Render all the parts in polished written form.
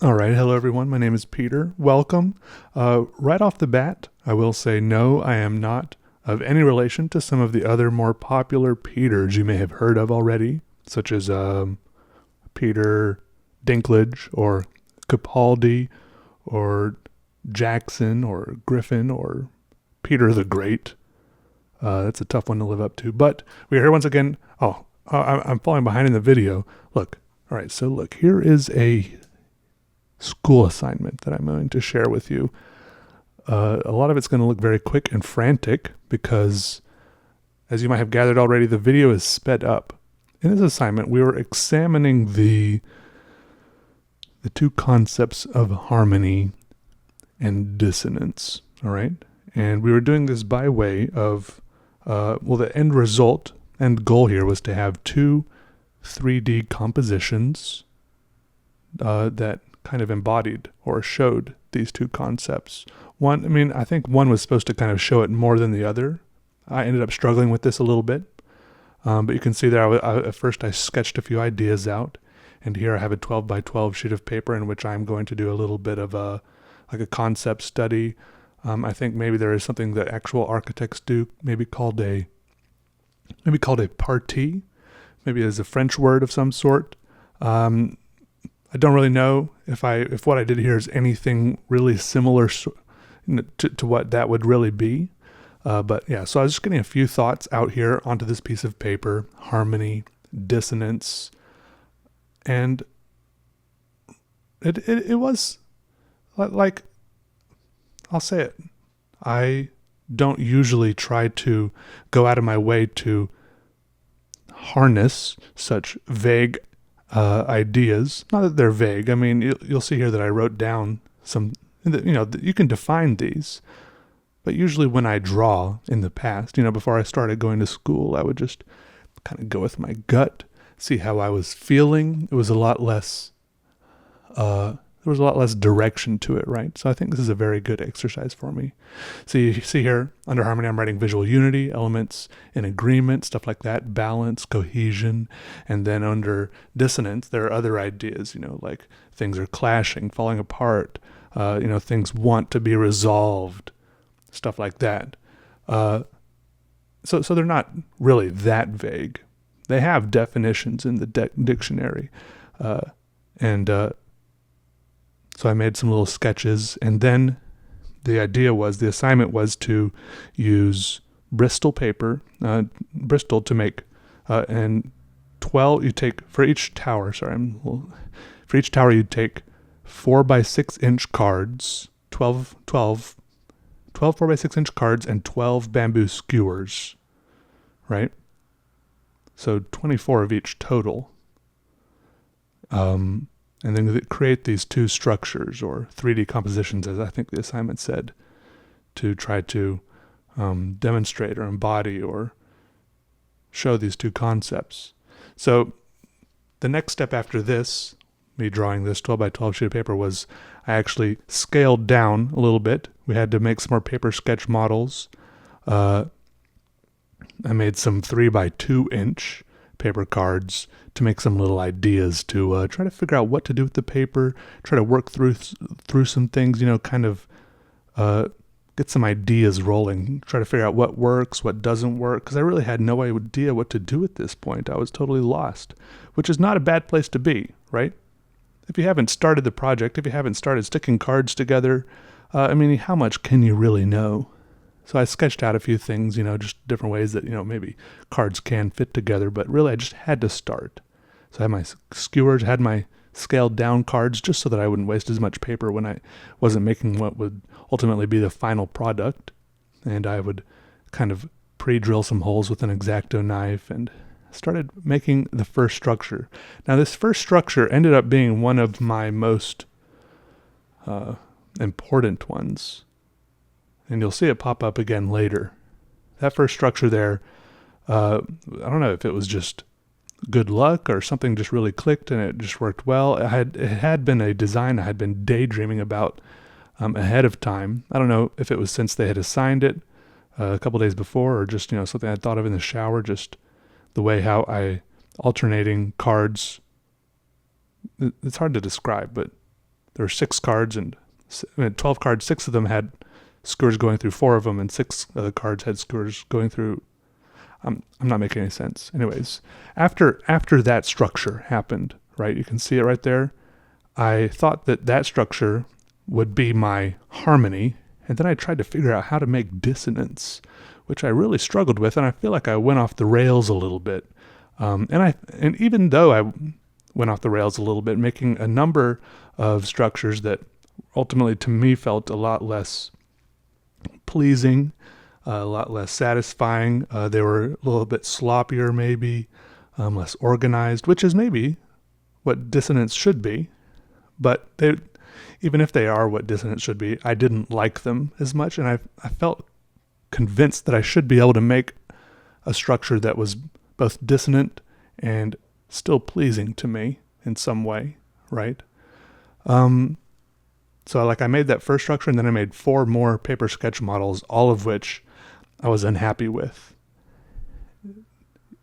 All right. Hello, everyone. My name is Peter. Welcome. Right off the bat, I will say no, I am not of any relation to some of the other more popular Peters you may have heard of already, such as Peter Dinklage or Capaldi or Jackson or Griffin or Peter the Great. That's a tough one to live up to. But we are here once again. I'm falling behind in the video. Look. All right. So look, here is a school assignment that I'm going to share with you. A lot of it's going to look very quick and frantic because, as you might have gathered already, the video is sped up. In this assignment, we were examining the two concepts of harmony and dissonance, all right? And we were doing this by way of, the end result and goal here was to have two 3D compositions that kind of embodied or showed these two concepts. I think one was supposed to kind of show it more than the other. I ended up struggling with this a little bit, but you can see there, at first I sketched a few ideas out, and here I have a 12 by 12 sheet of paper in which I'm going to do a little bit of a concept study. I think maybe there is something that actual architects do, maybe called a partie, maybe as a French word of some sort. I don't really know if what I did here is anything really similar to what that would really be. But yeah, so I was just getting a few thoughts out here onto this piece of paper: harmony, dissonance, and it was like, I'll say it. I don't usually try to go out of my way to harness such vague ideas. Not that they're vague. I mean, you'll see here that I wrote down some, you can define these, but usually when I draw in the past, before I started going to school, I would just kind of go with my gut, see how I was feeling. It was a lot less, there was a lot less direction to it, right? So I think this is a very good exercise for me. So you see here, under harmony, I'm writing visual unity, elements in agreement, stuff like that, balance, cohesion. And then under dissonance, there are other ideas, like things are clashing, falling apart, things want to be resolved, stuff like that. So they're not really that vague. They have definitions in the dictionary. So I made some little sketches, and then the assignment was to use Bristol paper, Bristol to make, and 12, for each tower you'd take 4 by 6 inch cards, 12 4 by 6 inch cards, and 12 bamboo skewers, right? So 24 of each total. And then create these two structures, or 3D compositions, as I think the assignment said, to try to demonstrate or embody or show these two concepts. So the next step after this, me drawing this 12 by 12 sheet of paper, was I actually scaled down a little bit. We had to make some more paper sketch models. I made some 3 by 2 inch paper cards to make some little ideas to try to figure out what to do with the paper, try to work through some things, kind of get some ideas rolling, try to figure out what works, what doesn't work, because I really had no idea what to do at this point. I was totally lost, which is not a bad place to be, right? If you haven't started the project, if you haven't started sticking cards together, how much can you really know? So I sketched out a few things, just different ways that, maybe cards can fit together, but really I just had to start. So I had my skewers, had my scaled down cards, just so that I wouldn't waste as much paper when I wasn't making what would ultimately be the final product. And I would kind of pre-drill some holes with an X-Acto knife and started making the first structure. Now this first structure ended up being one of my most important ones. And you'll see it pop up again later. That first structure there, I don't know if it was just good luck or something just really clicked and it just worked well. It had been a design I had been daydreaming about ahead of time. I don't know if it was since they had assigned it a couple days before, or just something I thought of in the shower, just the way how alternating cards. It's hard to describe, but there were 6 cards and 12 cards. 6 of them had skewers going through 4 of them, and 6 of the cards had skewers going through. I'm not making any sense. Anyways, after that structure happened, right? You can see it right there. I thought that structure would be my harmony, and then I tried to figure out how to make dissonance, which I really struggled with, and I feel like I went off the rails a little bit. And even though I went off the rails a little bit, making a number of structures that ultimately to me felt a lot less pleasing, a lot less satisfying. They were a little bit sloppier, maybe less organized, which is maybe what dissonance should be. But even if they are what dissonance should be, I didn't like them as much, and I felt convinced that I should be able to make a structure that was both dissonant and still pleasing to me in some way, right? So I made that first structure, and then I made 4 more paper sketch models, all of which I was unhappy with.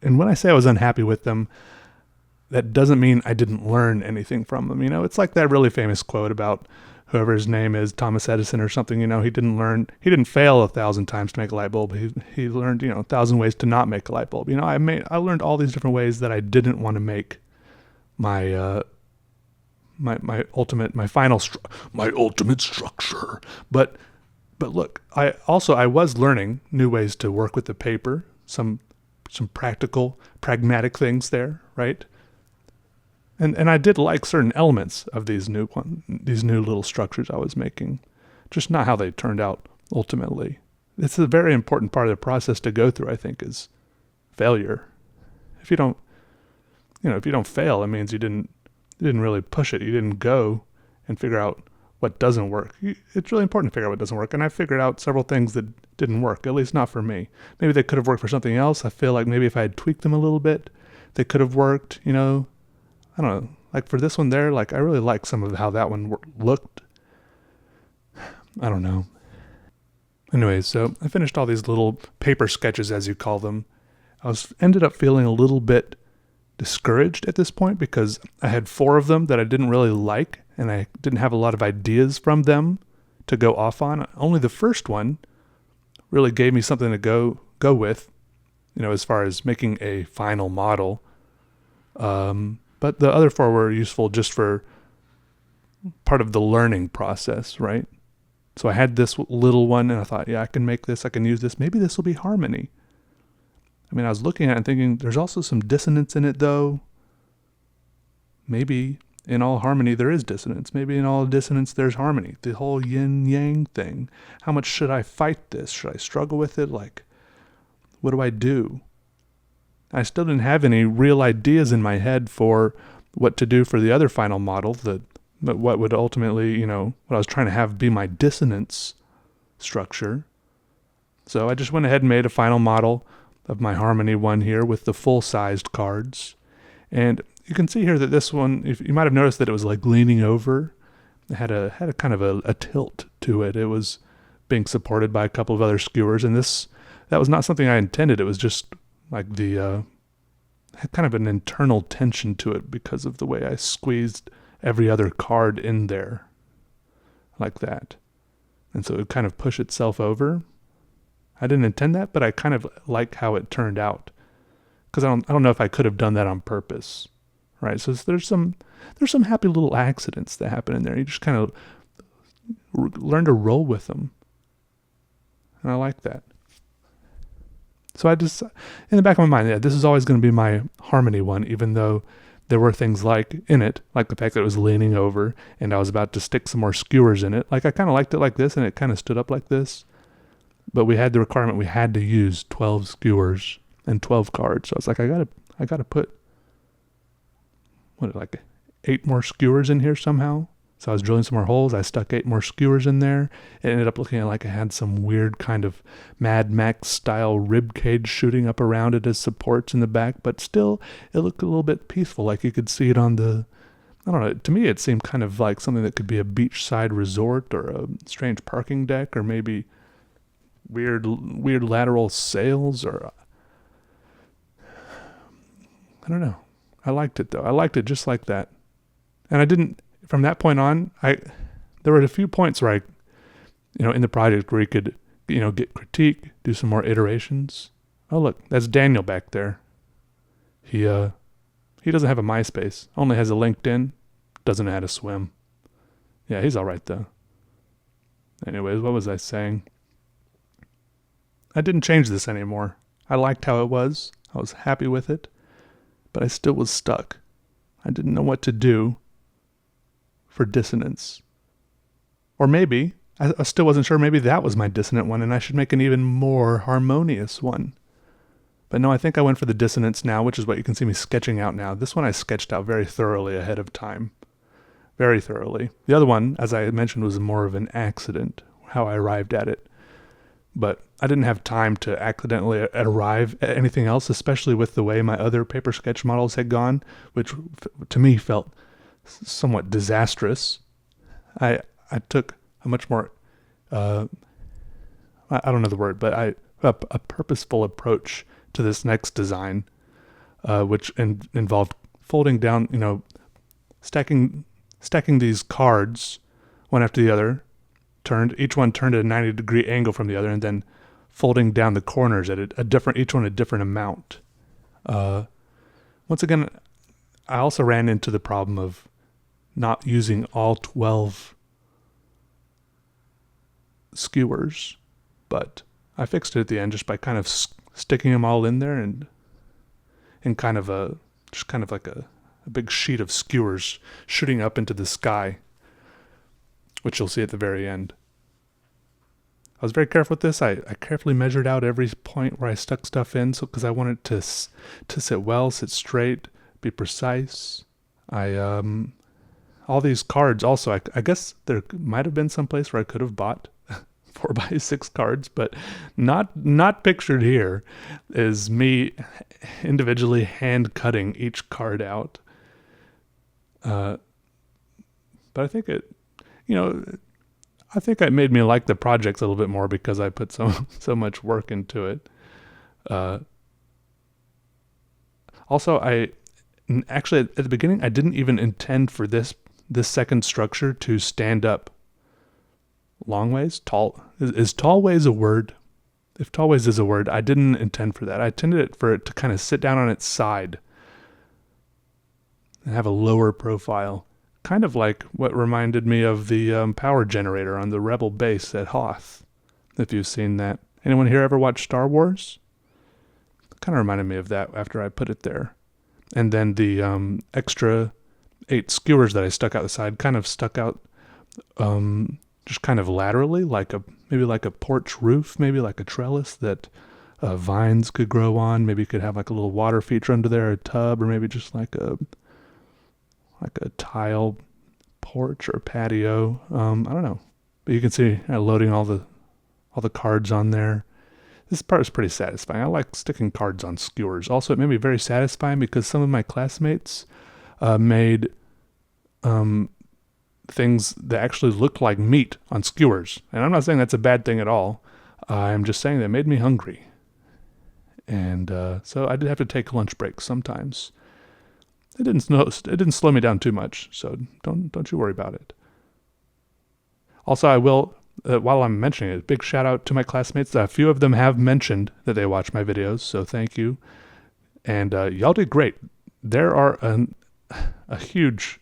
And when I say I was unhappy with them, that doesn't mean I didn't learn anything from them. It's like that really famous quote about whoever his name is, Thomas Edison or something. He didn't fail 1,000 times to make a light bulb. He learned 1,000 ways to not make a light bulb. I learned all these different ways that I didn't want to make my final structure. But look, I was learning new ways to work with the paper, some practical, pragmatic things there, right? And I did like certain elements of these new little structures I was making, just not how they turned out ultimately. It's a very important part of the process to go through, I think, is failure. If you don't fail, it means you didn't really push it. You didn't go and figure out what doesn't work. It's really important to figure out what doesn't work. And I figured out several things that didn't work, at least not for me. Maybe they could have worked for something else. I feel like maybe if I had tweaked them a little bit, they could have worked, I don't know. Like for this one there, I really like some of how that one looked. I don't know. Anyways, so I finished all these little paper sketches, as you call them. I ended up feeling a little bit discouraged at this point because I had 4 of them that I didn't really like, and I didn't have a lot of ideas from them to go off on. Only the first one really gave me something to go with, as far as making a final model. But the other 4 were useful just for part of the learning process, right? So I had this little one, and I thought, yeah, I can make this, I can use this. Maybe this will be harmony. I was looking at it and thinking, there's also some dissonance in it, though. Maybe in all harmony there is dissonance. Maybe in all dissonance there's harmony. The whole yin-yang thing. How much should I fight this? Should I struggle with it? What do I do? I still didn't have any real ideas in my head for what to do for the other final model, what would ultimately, what I was trying to have be my dissonance structure. So I just went ahead and made a final model of my harmony one here with the full-sized cards. And you can see here that this one, if you might have noticed that it was leaning over. It had a kind of a tilt to it. It was being supported by a couple of other skewers, and that was not something I intended. It was just had kind of an internal tension to it because of the way I squeezed every other card in there like that. And so it would kind of push itself over. I didn't intend that, but I kind of like how it turned out. Because I don't know if I could have done that on purpose. Right? So there's some happy little accidents that happen in there. You just kind of learn to roll with them. And I like that. So I just, in the back of my mind, yeah, this is always going to be my harmony one, even though there were things in it, like the fact that it was leaning over and I was about to stick some more skewers in it. I kind of liked it like this, and it kind of stood up like this. But we had the requirement, we had to use 12 skewers and 12 cards. So I was like, I got to put, 8 more skewers in here somehow. So I was drilling some more holes. I stuck 8 more skewers in there. It ended up looking like it had some weird kind of Mad Max style rib cage shooting up around it as supports in the back, but still it looked a little bit peaceful. Like you could see it on I don't know, to me it seemed kind of like something that could be a beachside resort or a strange parking deck, or maybe weird lateral sails, or I don't know. I liked it though. I liked it just like that. And from that point on, there were a few points where in the project where you could, get critique, do some more iterations. Oh, look, that's Daniel back there. He doesn't have a MySpace, only has a LinkedIn, doesn't know how to swim. Yeah, he's all right though. Anyways, what was I saying? I didn't change this anymore. I liked how it was. I was happy with it, but I still was stuck. I didn't know what to do for dissonance. Or maybe, I still wasn't sure, maybe that was my dissonant one and I should make an even more harmonious one. But no, I think I went for the dissonance now, which is what you can see me sketching out now. This one I sketched out very thoroughly ahead of time. Very thoroughly. The other one, as I mentioned, was more of an accident, how I arrived at it. But I didn't have time to accidentally arrive at anything else, especially with the way my other paper sketch models had gone, which to me felt somewhat disastrous. I took a much more, I don't know the word, but a purposeful approach to this next design, which involved folding down, stacking these cards one after the other, each one turned at a 90-degree angle from the other, and then folding down the corners at each one a different amount. Once again, I also ran into the problem of not using all 12 skewers, but I fixed it at the end just by kind of sticking them all in there and kind of like a big sheet of skewers shooting up into the sky, which you'll see at the very end. I was very careful with this. I carefully measured out every point where I stuck stuff in, because I wanted to sit well, sit straight, be precise. All these cards also, I guess there might have been some place where I could have bought 4x6 cards, but not pictured here is me individually hand cutting each card out. But I think it made me like the project a little bit more because I put so much work into it. Also, actually at the beginning, I didn't even intend for this second structure to stand up long ways. Is tall ways a word? If tall ways is a word, I didn't intend for that. I intended for it to kind of sit down on its side and have a lower profile. Kind of like what reminded me of the power generator on the Rebel base at Hoth, if you've seen that. Anyone here ever watch Star Wars? Kind of reminded me of that after I put it there. And then the extra 8 skewers that I stuck out the side kind of stuck out just kind of laterally, maybe like a porch roof, maybe like a trellis that vines could grow on. Maybe you could have like a little water feature under there, a tub, or maybe just like a tile porch or patio. I don't know, but you can see loading all the cards on there. This part is pretty satisfying. I like sticking cards on skewers. Also, it made me very satisfying because some of my classmates made things that actually looked like meat on skewers. And I'm not saying that's a bad thing at all. I'm just saying that it made me hungry. And so I did have to take lunch breaks sometimes. It didn't slow me down too much, so don't you worry about it. Also, I will, while I'm mentioning it, big shout out to my classmates. A few of them have mentioned that they watch my videos, so thank you. And y'all did great. There are a huge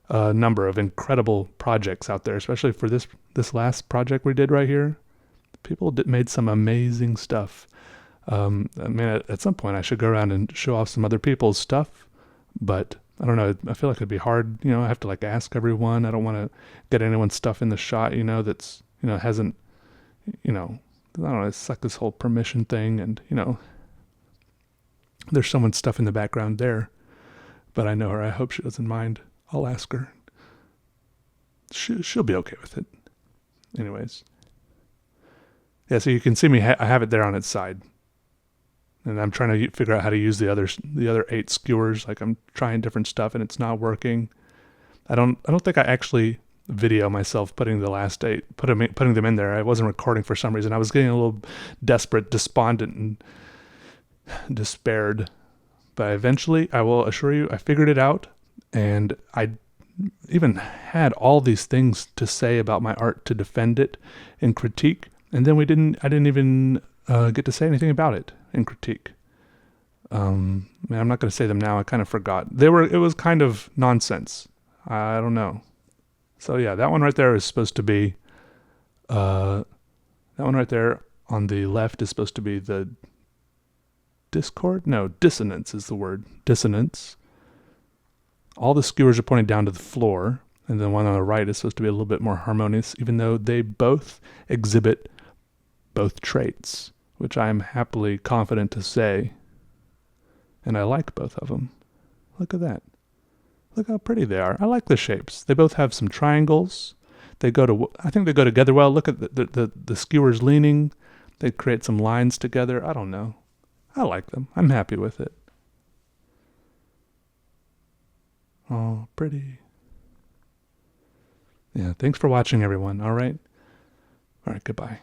number of incredible projects out there, especially for this last project we did right here. People made some amazing stuff. At some point I should go around and show off some other people's stuff. But I don't know. I feel like it'd be hard. I have to ask everyone. I don't want to get anyone's stuff in the shot. That's hasn't. I don't know. It's like this whole permission thing, and there's someone's stuff in the background there. But I know her. I hope she doesn't mind. I'll ask her. She'll be okay with it. Anyways. Yeah. So you can see me. I have it there on its side. And I'm trying to figure out how to use the other 8 skewers. I'm trying different stuff and it's not working. I don't think I actually video myself putting the last 8, putting them in there. I wasn't recording for some reason. I was getting a little desperate, despondent, and despaired. But eventually, I will assure you, I figured it out, and I even had all these things to say about my art to defend it in critique, and then I didn't even get to say anything about it in critique. I'm not going to say them now. I kind of forgot. It was kind of nonsense. I don't know. So yeah, that one right there is supposed to be, that one right there on the left is supposed to be the discord? No, dissonance is the word. Dissonance. All the skewers are pointing down to the floor, and the one on the right is supposed to be a little bit more harmonious, even though they both exhibit both traits, which I am happily confident to say. And I like both of them. Look at that. Look how pretty they are. I like the shapes. They both have some triangles. I think they go together well. Look at the skewers leaning. They create some lines together. I don't know. I like them. I'm happy with it. Oh, pretty. Yeah, thanks for watching, everyone. All right, goodbye.